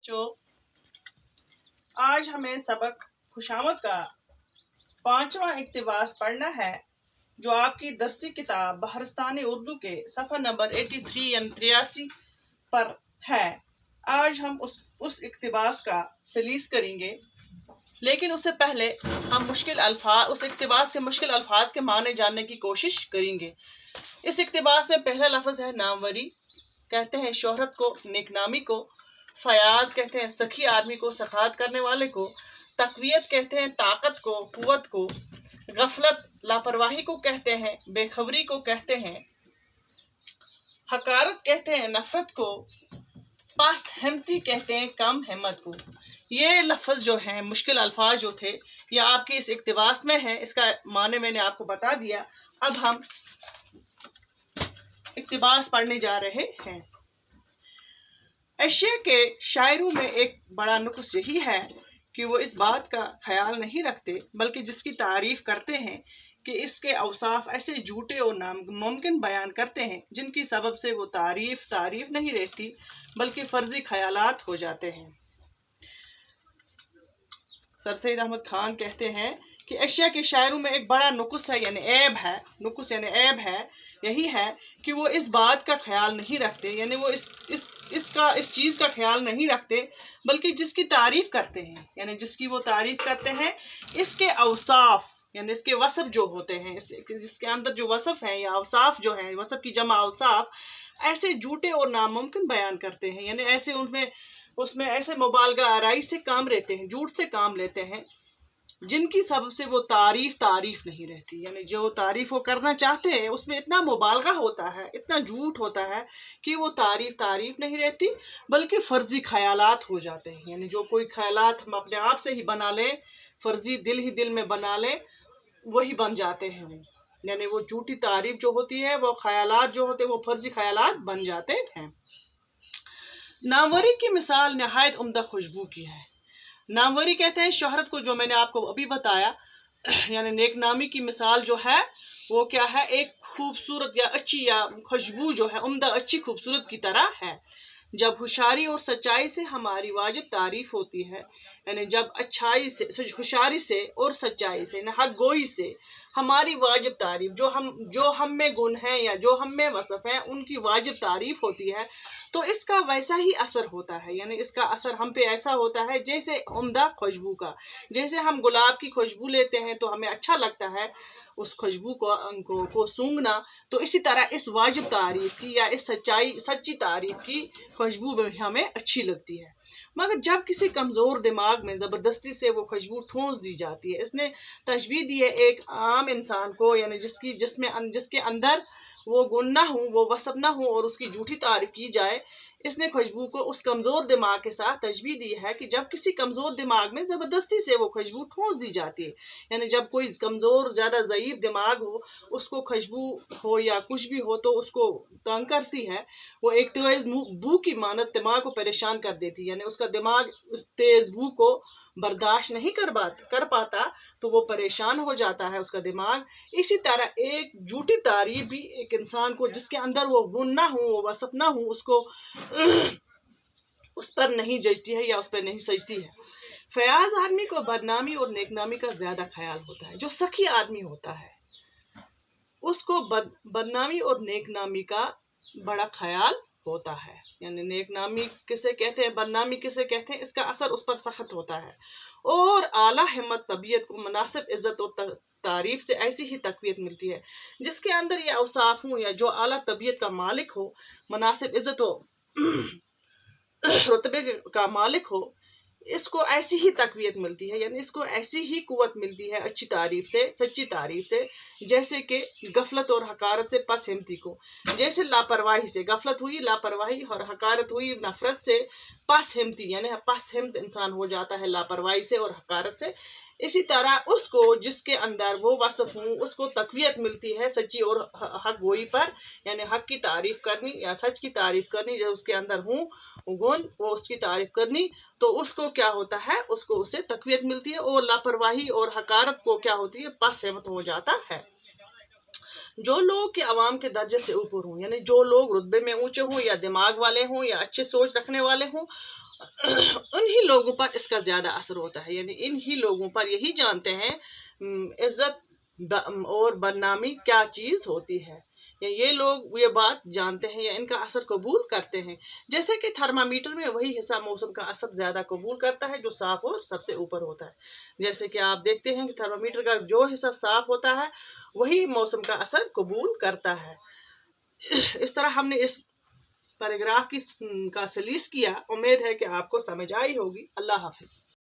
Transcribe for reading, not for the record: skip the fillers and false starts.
बच्चों, आज हमें सबक खुशामद का 5वां इक्तिबास पढ़ना है जो आपकी दरसी किताब बहरस्तान उर्दू के सफ़ा नंबर 83 यानी 83 पर है। आज हम उस इक्तिबास का सलीस करेंगे, लेकिन उससे पहले हम उस इक्तिबास के मुश्किल अल्फाज के माने जानने की कोशिश करेंगे। इस इक्तिबास में पहला लफ्ज़ है नामवरी, कहते हैं शोहरत को, नेकनामी को। फयाज कहते हैं सखी आदमी को, सखात करने वाले को। तकवियत कहते हैं ताकत को, कुव्वत को। गफलत लापरवाही को कहते हैं, बेखबरी को कहते हैं। हकारत कहते हैं नफरत को। पास हिम्मती कहते हैं कम हिम्मत को। ये लफ्ज़ जो हैं, मुश्किल अल्फाज जो थे, ये आपके इस इक्तिबास में है। इसका माने मैंने आपको बता दिया। अब हम इक्तिबास पढ़ने जा रहे हैं। एशिया के शायरों में एक बड़ा नुक्स यही है कि वो इस बात का ख्याल नहीं रखते, बल्कि जिसकी तारीफ करते हैं कि इसके औसाफ ऐसे झूठे और नामुमकिन बयान करते हैं जिनकी सबब से वो तारीफ नहीं रहती बल्कि फर्जी ख्यालात हो जाते हैं। सर सैयद अहमद खान कहते हैं कि एशिया के शायरों में एक बड़ा नुक्स है, यानी ऐब है। नुक्स यानी ऐब है, यही है कि वो इस बात का ख्याल नहीं रखते, यानी वो इस चीज़ का ख्याल नहीं रखते, बल्कि जिसकी तारीफ करते हैं, यानी जिसकी वो तारीफ करते हैं, इसके औसाफ यानी इसके वसफ जो होते हैं, जिसके अंदर जो वसफ हैं या औसाफ जो हैं, वसफ की जमा औसाफ, ऐसे झूठे और नामुमकिन बयान करते हैं। यानी ऐसे उसमें ऐसे मुबालगा आराई से काम रहते हैं, झूठ से काम लेते हैं, जिनकी सबब से वो तारीफ नहीं रहती। यानी जो तारीफ वो करना चाहते हैं उसमें इतना मुबालगा होता है, इतना झूठ होता है कि वो तारीफ नहीं रहती बल्कि फर्जी ख्यालात हो जाते हैं। यानी जो कोई ख्यालात हम अपने आप से ही बना लें, फर्जी दिल में बना लें, वही बन जाते हैं। यानी वो झूठी तारीफ जो होती है, वो ख्यालात जो होते हैं, वो फर्जी ख्यालात बन जाते हैं। नामवरी की मिसाल नहायत उम्दा खुशबू की है। नामवरी कहते हैं शोहरत को, जो मैंने आपको अभी बताया, यानी नेकनामी की मिसाल जो है वो क्या है, एक खूबसूरत या अच्छी या खुशबू जो है उम्दा अच्छी खूबसूरत की तरह है। जब होशियारी और सच्चाई से हमारी वाजिब तारीफ होती है, यानी जब अच्छाई से, होशियारी से और सच्चाई से, हक गोई से हमारी वाजिब तारीफ, जो हम में गुण हैं या जो हम में वसफ हैं, उनकी वाजिब तारीफ होती है, तो इसका वैसा ही असर होता है। यानी इसका असर हम पे ऐसा होता है जैसे उम्दा खुशबू का। जैसे हम गुलाब की खुशबू लेते हैं तो हमें अच्छा लगता है उस खुशबू को सूंघना, तो इसी तरह इस वाजिब तारीफ की या इस सच्ची तारीफ की खुशबू भी हमें अच्छी लगती है। मगर जब किसी कमज़ोर दिमाग में ज़बरदस्ती से वो खुशबू ठूंस दी जाती है, इसने तशबीह दी है एक आम इंसान को, यानी जिसके अंदर वो गुण ना हो, वो वसफ ना हो, और उसकी झूठी तारीफ की जाए, इसने खुशबू को उस कमज़ोर दिमाग के साथ तशबीह दी है कि जब किसी कमज़ोर दिमाग में ज़बरदस्ती से वो खुशबू ठूंस दी जाती है, यानी जब कोई कमज़ोर ज़्यादा ज़ईफ़ दिमाग हो, उसको खुशबू हो या कुछ भी हो तो उसको तंग करती है, वो एक तेज़ बू की मानत दिमाग को परेशान कर देती है। यानी उसका दिमाग उस तेज़ बू को बर्दाश्त नहीं कर पाता, तो वो परेशान हो जाता है उसका दिमाग। इसी तरह एक झूठी तारीफ भी एक इंसान को, जिसके अंदर वो गुण ना हो, वो वसफ ना हो, उसको उस पर नहीं जचती है या उस पर नहीं सजती है। फयाज आदमी को बदनामी और नेकनामी का ज़्यादा ख्याल होता है। जो सखी आदमी होता है उसको बदनामी और नेकनामी का बड़ा ख्याल होता है। यानी नेकनामी किसे कहते हैं, बदनामी किसे कहते हैं, इसका असर उस पर सख्त होता है। और आला हिम्मत तबीयत को मुनासिब इज्जत और तारीफ से ऐसी ही तकवीत मिलती है जिसके अंदर ये औसाफ हो, या जो आला तबीयत का मालिक हो, मुनासिब इज्जत हो, रुतबे का मालिक हो, इसको ऐसी ही तकवीत मिलती है, यानी इसको ऐसी ही कुव्वत मिलती है अच्छी तारीफ से, सच्ची तारीफ से, जैसे कि गफलत और हकारत से पस हिम्मती को। जैसे लापरवाही से, गफलत हुई लापरवाही और हकारत हुई नफरत से, पस हिम्मती यानी पस हिम्मत इंसान हो जाता है लापरवाही से और हकारत से। इसी तरह उसको जिसके अंदर वो वसफ हूँ, उसको तकवीत मिलती है सच्ची और हक गोई पर, यानी हक की तारीफ करनी या सच की तारीफ करनी, जो उसके अंदर हूँ गुण, वो उसकी तारीफ करनी, तो उसको क्या होता है, उसको उससे तकवीत मिलती है। और लापरवाही और हकारत को क्या होती है, पस हिम्मत हो जाता है। जो लोग के अवाम के दर्जे से ऊपर हों, यानी जो लोग रुतबे में ऊंचे हों या दिमाग वाले हों या अच्छी सोच रखने वाले हों, لوگوں پر اس کا زیادہ اثر ہوتا ہے، یعنی ان ہی لوگوں پر یہی جانتے ہیں عزت اور بدنامی کیا چیز ہوتی ہے، یا یہ لوگ یہ بات جانتے ہیں یا ان کا اثر قبول کرتے ہیں۔ جیسے کہ تھرمامیٹر میں وہی حصہ موسم کا اثر زیادہ قبول کرتا ہے جو صاف اور سب سے اوپر ہوتا ہے۔ جیسے کہ آپ دیکھتے ہیں کہ تھرمامیٹر کا جو حصہ صاف ہوتا ہے وہی موسم کا اثر قبول کرتا ہے۔ اس طرح ہم نے اس پیراگراف کا سلیس کیا۔ امید ہے کہ آپ کو سمجھ آئی ہوگی۔ اللہ حافظ۔